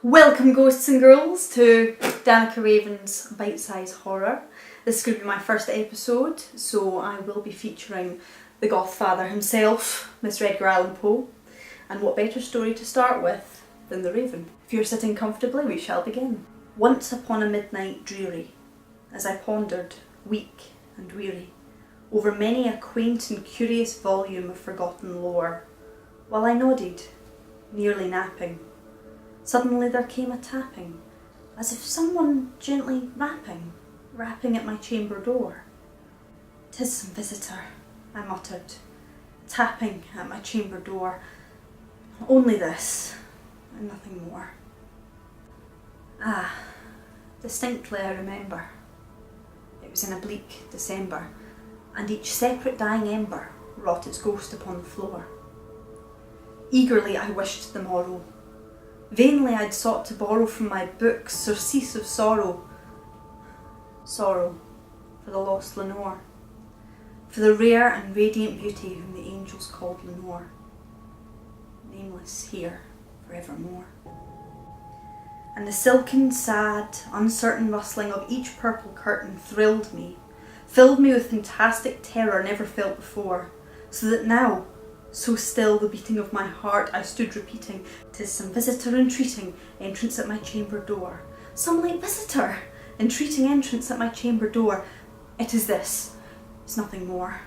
Welcome ghosts and ghouls to Danica Raven's Bitesize Horror. This is going to be my first episode, so I will be featuring the Godfather himself, Mr. Edgar Allan Poe. And what better story to start with than The Raven? If you're sitting comfortably, we shall begin. Once upon a midnight dreary, as I pondered, weak and weary, over many a quaint and curious volume of forgotten lore, while I nodded, nearly napping, suddenly there came a tapping, as if someone gently rapping at my chamber door. "'Tis some visitor," I muttered, tapping at my chamber door. "Only this, and nothing more." Ah, distinctly I remember. It was in a bleak December, and each separate dying ember wrought its ghost upon the floor. Eagerly I wished the morrow. Vainly I'd sought to borrow from my books surcease of sorrow. Sorrow for the lost Lenore, for the rare and radiant beauty whom the angels called Lenore, nameless here forevermore. And the silken, sad, uncertain rustling of each purple curtain thrilled me, filled me with fantastic terror never felt before, so that now, so still the beating of my heart, I stood repeating, "'Tis some visitor entreating entrance at my chamber door. Some late visitor entreating entrance at my chamber door. It is this, it's nothing more."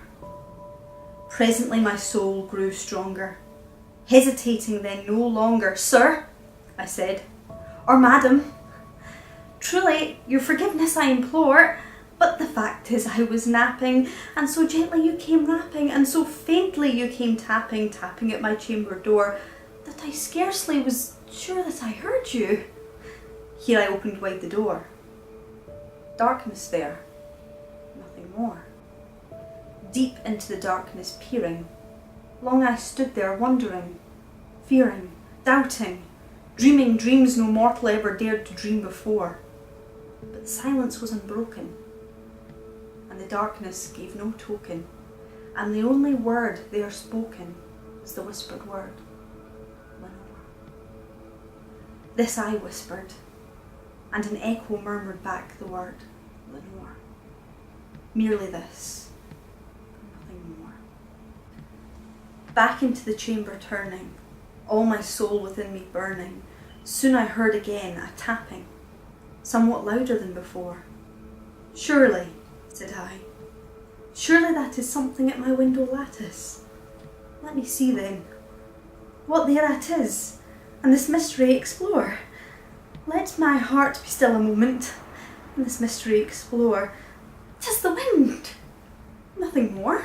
Presently my soul grew stronger, hesitating then no longer. "Sir," I said, "or madam, truly your forgiveness I implore, but the fact is I was napping, and so gently you came rapping, and so faintly you came tapping at my chamber door, that I scarcely was sure that I heard you." Here I opened wide the door. Darkness there, nothing more. Deep into the darkness peering, long I stood there wondering, fearing, doubting, dreaming dreams no mortal ever dared to dream before. But the silence was unbroken, and the darkness gave no token, and the only word there spoken was the whispered word, "Lenore." This I whispered, and an echo murmured back the word, "Lenore." Merely this, and nothing more. Back into the chamber turning, all my soul within me burning, soon I heard again a tapping, somewhat louder than before. "Surely," said I, "surely that is something at my window lattice. Let me see then, what there that is, and this mystery explore. Let my heart be still a moment, and this mystery explore. 'Tis the wind, nothing more."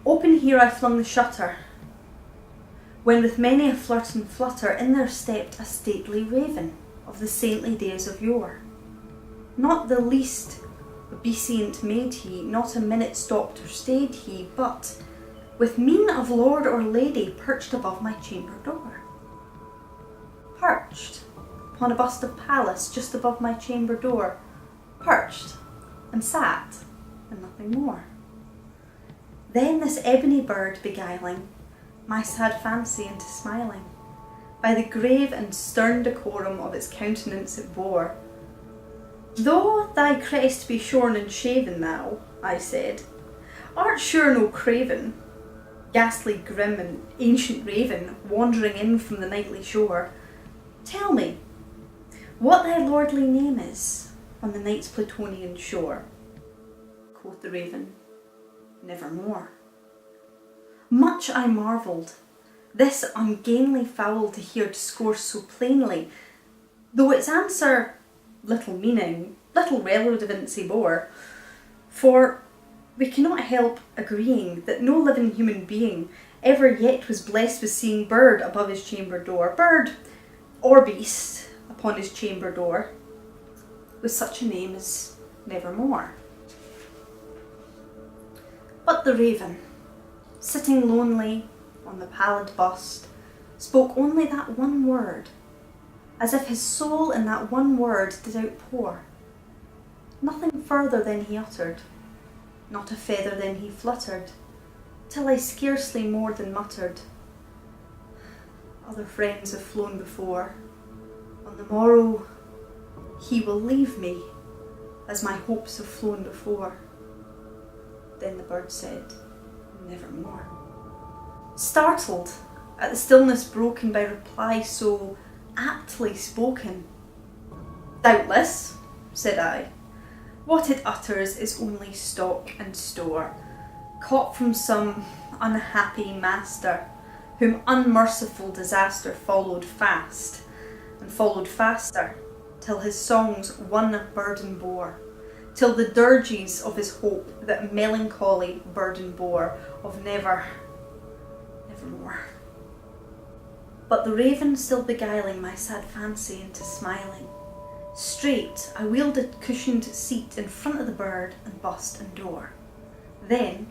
Open here I flung the shutter, when with many a flirt and flutter in there stepped a stately raven of the saintly days of yore. Not the least obeisant made he, not a minute stopped or stayed he, but, with mien of lord or lady, perched above my chamber door. Perched upon a bust of Pallas just above my chamber door, perched and sat, and nothing more. Then this ebony bird beguiling my sad fancy into smiling, by the grave and stern decorum of its countenance it bore. "Though thy crest be shorn and shaven, thou," I said, "art sure no craven, ghastly grim and ancient raven, wandering in from the nightly shore. Tell me, what thy lordly name is on the night's Plutonian shore." Quoth the raven, "Nevermore." Much I marvelled, this ungainly fowl to hear discourse so plainly, though its answer little meaning, little relevancy bore, for we cannot help agreeing that no living human being ever yet was blessed with seeing bird above his chamber door, bird or beast upon his chamber door, with such a name as Nevermore. But the raven, sitting lonely on the pallid bust, spoke only that one word, as if his soul in that one word did outpour. Nothing further than he uttered, not a feather then he fluttered, till I scarcely more than muttered, "Other friends have flown before, On the morrow he will leave me, as my hopes have flown before. Then the bird said, nevermore. Startled at the stillness broken by reply so aptly spoken. Doubtless, said I, what it utters is only stock and store, caught from some unhappy master, whom unmerciful disaster followed fast, and followed faster, till his songs one burden bore, till the dirges of his hope that melancholy burden bore of nevermore. But the raven still beguiling my sad fancy into smiling, straight I wheeled a cushioned seat in front of the bird and bust and door. Then,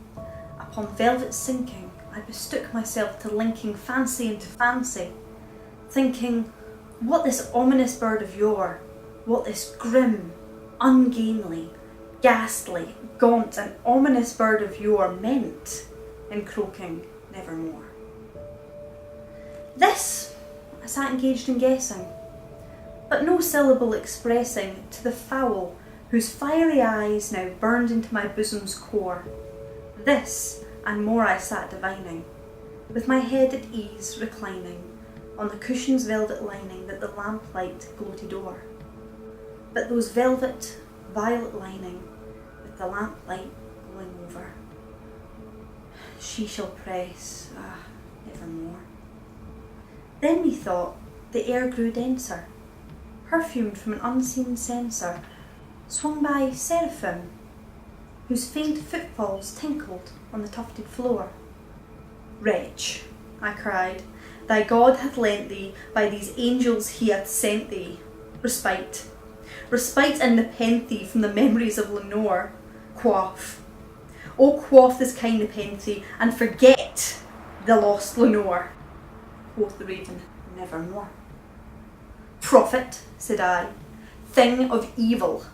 upon velvet sinking, I bestook myself to linking fancy into fancy, thinking what this ominous bird of yore, what this grim, ungainly, ghastly, gaunt and ominous bird of yore meant in croaking nevermore. This I sat engaged in guessing, but no syllable expressing to the fowl whose fiery eyes now burned into my bosom's core. This and more I sat divining, with my head at ease reclining on the cushion's velvet lining that the lamplight gloated o'er. But those velvet, violet lining, with the lamplight glowing over, she shall press, nevermore. Then methought the air grew denser, perfumed from an unseen censer, swung by seraphim, whose faint footfalls tinkled on the tufted floor. Wretch, I cried, thy God hath lent thee, by these angels he hath sent thee, respite, respite and nepenthe from the memories of Lenore. Quaff, oh quaff this kind nepenthe, and forget the lost Lenore. Quoth the raven, nevermore. Prophet, said I, thing of evil,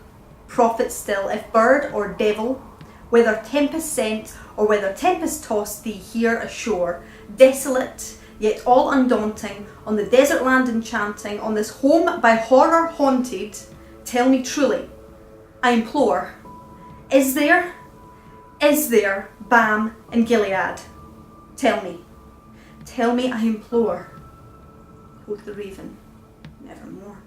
prophet still, if bird or devil, whether tempest sent or whether tempest tossed thee here ashore, desolate, yet all undaunting, on the desert land enchanting, on this home by horror haunted, tell me truly, I implore, is there balm in Gilead? Tell me, I implore. Quoth the raven, nevermore.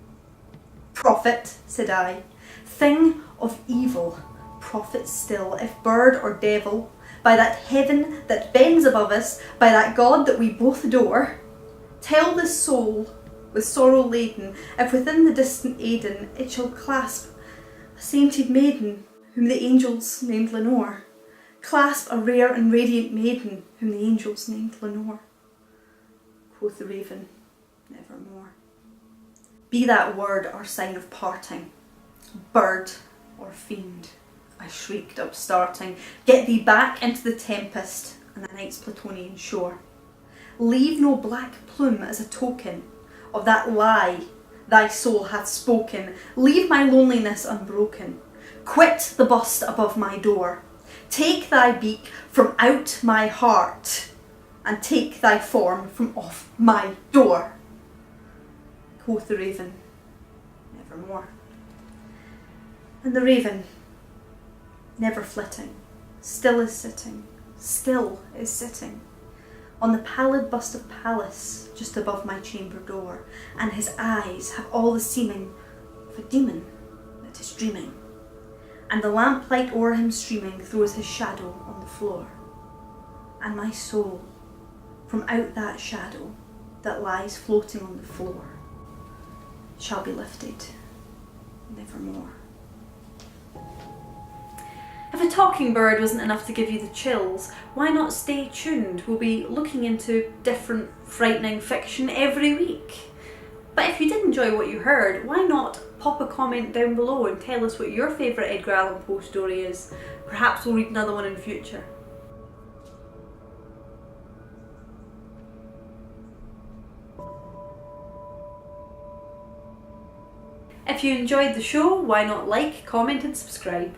Prophet, said I, thing of evil, prophet still, if bird or devil, by that heaven that bends above us, by that God that we both adore, tell this soul, with sorrow laden, if within the distant Aidenn it shall clasp a sainted maiden, whom the angels named Lenore, clasp a rare and radiant maiden, whom the angels named Lenore. Quoth the raven, nevermore. Be that word or sign of parting, bird or fiend, I shrieked upstarting, get thee back into the tempest and the night's Plutonian shore. Leave no black plume as a token of that lie thy soul hath spoken. Leave my loneliness unbroken. Quit the bust above my door. Take thy beak from out my heart, and take thy form from off my door. Quoth the raven, nevermore. And the raven, never flitting, still is sitting on the pallid bust of Pallas just above my chamber door, and his eyes have all the seeming of a demon that is dreaming, and the lamplight o'er him streaming throws his shadow on the floor, and my soul from out that shadow that lies floating on the floor shall be lifted nevermore. If a talking bird wasn't enough to give you the chills, why not stay tuned? We'll be looking into different frightening fiction every week. But if you did enjoy what you heard, why not pop a comment down below and tell us what your favourite Edgar Allan Poe story is. Perhaps we'll read another one in future. If you enjoyed the show, why not like, comment and subscribe.